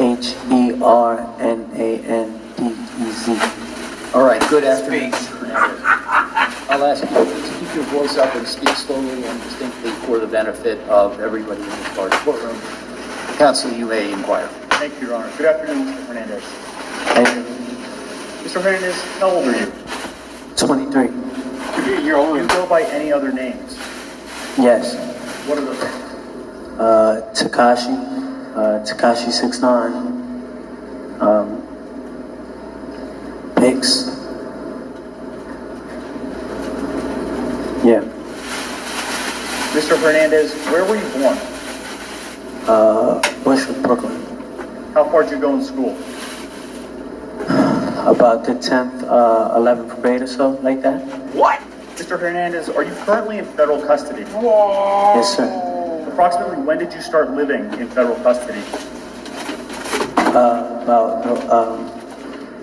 Hernandez. All right, good afternoon, Mr. Hernandez. I'll ask you to keep your voice up and speak slowly and distinctly for the benefit of everybody in this large courtroom. Counsel, you may inquire. Thank you, Your Honor. Good afternoon, Mr. Hernandez. Thank you. Mr. Hernandez, how old are you? 23. Do you go by any other names? Yes. What are those? Tekashi, Tekashi 6ix9ine, Pix. Yeah. Mr. Hernandez, where were you born? Bushwick, Brooklyn. How far did you go in school? About the 10th, 11th grade or so, like that. What? Mr. Hernandez, are you currently in federal custody? Yes, sir. Approximately when did you start living in federal custody? About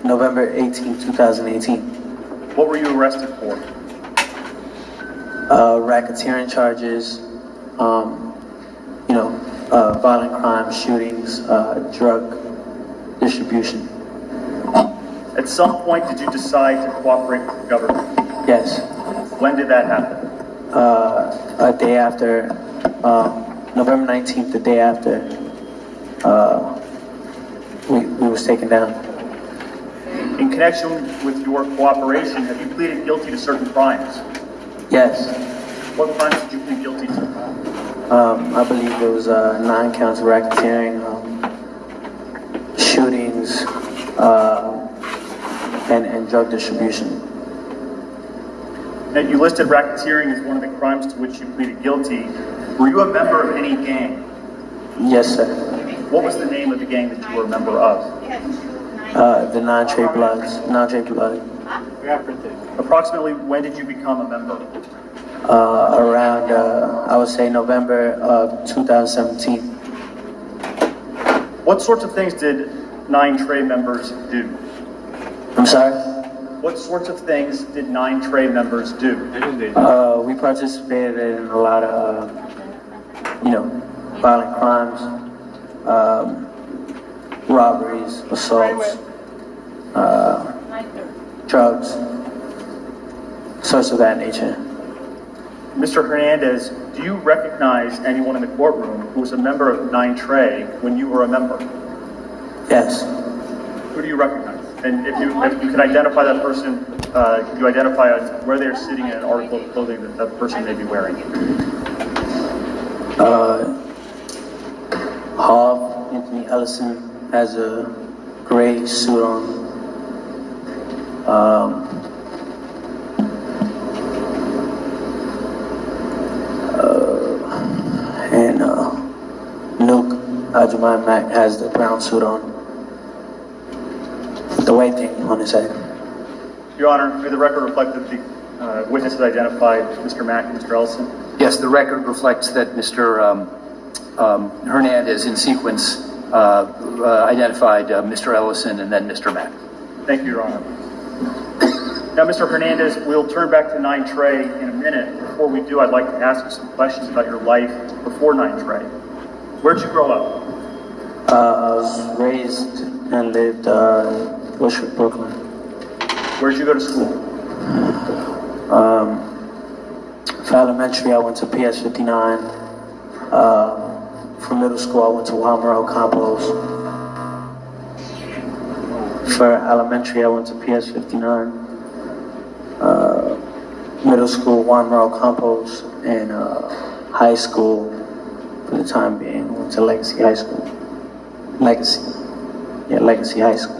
November 18, 2018. What were you arrested for? Racketeering charges, violent crimes, shootings, drug distribution. At some point, did you decide to cooperate with the government? Yes. When did that happen? A day after, November 19th, the day after, we was taken down. In connection with your cooperation, have you pleaded guilty to certain crimes? Yes. What crimes did you plead guilty to? I believe there was 9 counts of racketeering, shootings, and drug distribution. Now, you listed racketeering as one of the crimes to which you pleaded guilty. Were you a member of any gang? Yes, sir. What was the name of the gang that you were a member of? The non-trade blood. Approximately when did you become a member? Around, I would say November of 2017. What sorts of things did 9Tr3yway members do? I'm sorry? What sorts of things did 9Tr3yway members do? We participated in a lot of, violent crimes, robberies, assaults, drugs, sorts of that nature. Mr. Hernandez, do you recognize anyone in the courtroom who was a member of 9Tr3yway when you were a member? Yes. Who do you recognize? And if you could identify that person, could you identify where they're sitting in an article of clothing that that person may be wearing? Anthony Ellison has a gray suit on. Nuke Ajumai Mac has the brown suit on. The white thing on his head. Your Honor, may the record reflect that the witnesses identified Mr. Mack and Mr. Ellison? Yes, the record reflects that Mr. Hernandez, in sequence, identified Mr. Ellison and then Mr. Mack. Thank you, Your Honor. Now, Mr. Hernandez, we'll turn back to 9Tr3yway in a minute. Before we do, I'd like to ask you some questions about your life before 9Tr3yway. Where'd you grow up? I was raised and lived Bushwick, Brooklyn. Where'd you go to school? For elementary, I went to PS59. For middle school, I went to Walmart Campos. For elementary, I went to PS59. Middle school, Walmart Campos, and high school, for the time being, I went to Legacy High School. Legacy High School.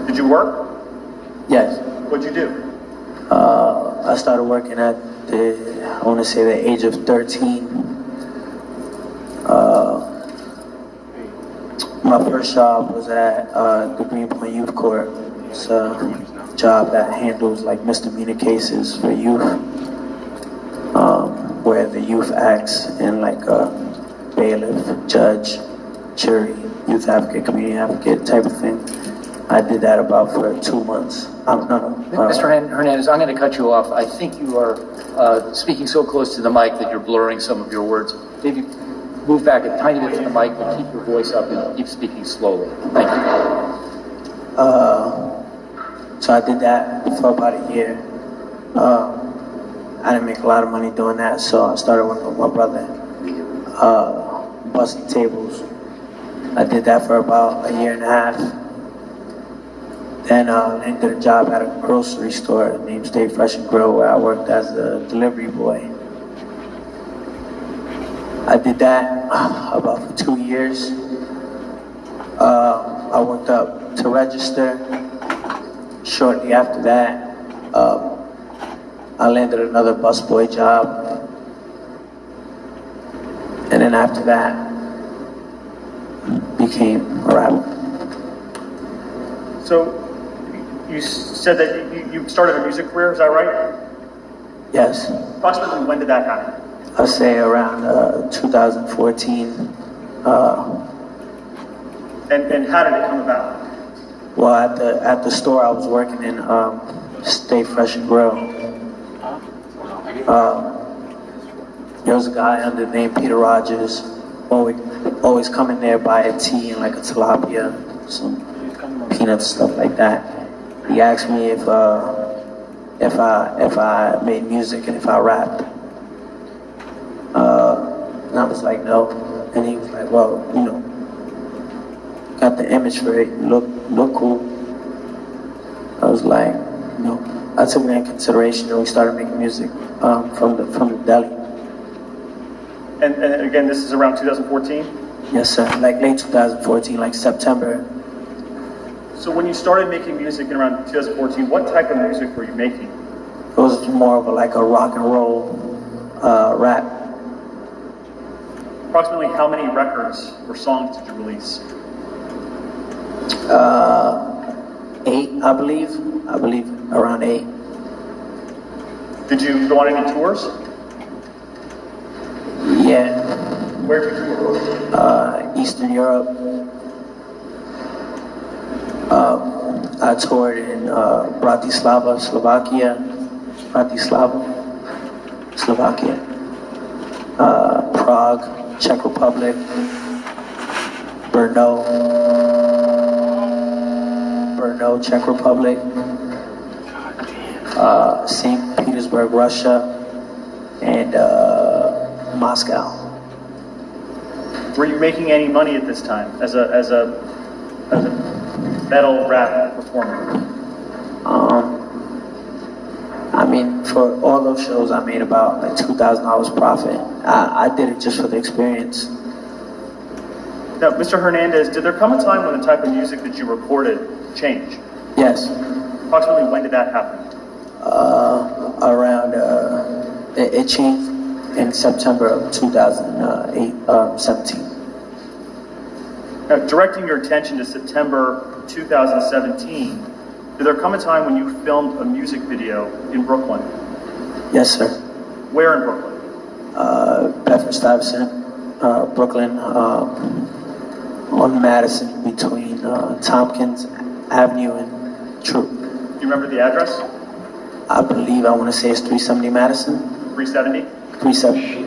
Did you work? Yes. What'd you do? I started working at the age of 13. My first job was at the Greenpoint Youth Court. It's a job that handles like misdemeanor cases for youth, where the youth acts in like a bailiff, judge, jury, youth advocate, community advocate type of thing. I did that about for 2 months. Mr. Hernandez, I'm going to cut you off. I think you are speaking so close to the mic that you're blurring some of your words. Maybe move back a tiny bit from the mic and keep your voice up and keep speaking slowly. Thank you. So I did that for about a year. I didn't make a lot of money doing that, so I started working with my brother, busting tables. I did that for about a year and a half. Then I did a job at a grocery store named Stay Fresh and Grill, where I worked as a delivery boy. I did that about for 2 years. I worked up to register. Shortly after that, I landed another busboy job. And then after that, became a rapper. So you said that you started a music career, is that right? Yes. Approximately when did that happen? I'd say around 2014. And how did it come about? Well, at the store I was working in, Stay Fresh and Grill. There was a guy under the name Peter Rogers, always coming there, buy a tea and like a tilapia, some peanuts, stuff like that. He asked me if I made music and if I rapped. And I was like, no. And he was like, well, you know, got the image for it, look cool. I was like, no. I took that in consideration and we started making music from the deli. And again, this is around 2014? Yes, sir. Like late 2014, like September. So when you started making music in around 2014, what type of music were you making? It was more of like a rock and roll rap. Approximately how many records or songs did you release? 8, I believe. I believe around 8. Did you go on any tours? Yeah. Where did you tour? Eastern Europe. I toured in Bratislava, Slovakia. Prague, Czech Republic. Brno, Czech Republic. St. Petersburg, Russia. And Moscow. Were you making any money at this time as a metal rap performer? I mean, for all those shows, I made about like $2,000 profit. I did it just for the experience. Now, Mr. Hernandez, did there come a time when the type of music that you recorded changed? Yes. Approximately when did that happen? It changed in September of 2017. Now, directing your attention to September 2017, did there come a time when you filmed a music video in Brooklyn? Yes, sir. Where in Brooklyn? Bedford-Stuyvesant, Brooklyn, on Madison between Tompkins Avenue and True. Do you remember the address? I believe I want to say it's 370 Madison. 370? 370.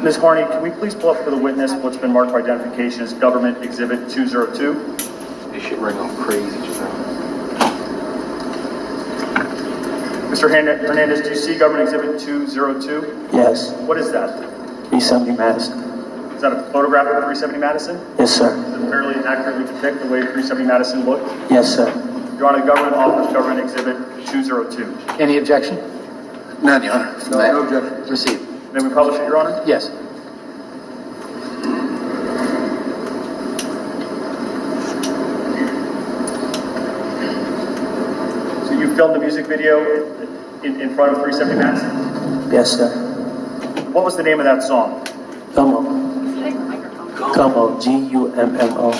Ms. Harney, can we please pull up for the witness what's been marked for identification as Government Exhibit 202? This shit ring off crazy just now. Mr. Hernandez, do you see Government Exhibit 202? Yes. What is that? 370 Madison. Is that a photograph of 370 Madison? Yes, sir. Does it fairly accurately depict the way 370 Madison looked? Yes, sir. Your Honor, the government offers Government Exhibit 202. Any objection? None, Your Honor. From that. No objection. Received. May we publish it, Your Honor? Yes. So you filmed the music video in front of 370 Madison? Yes, sir. What was the name of that song? Gummo. Gummo. Gummo.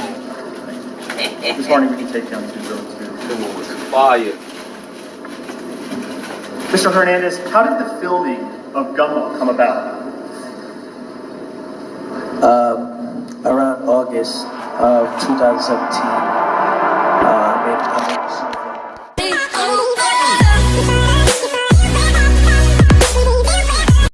Ms. Harney, we can take down 202. That one was fire. Mr. Hernandez, how did the filming of Gummo come about? Around August of 2017, I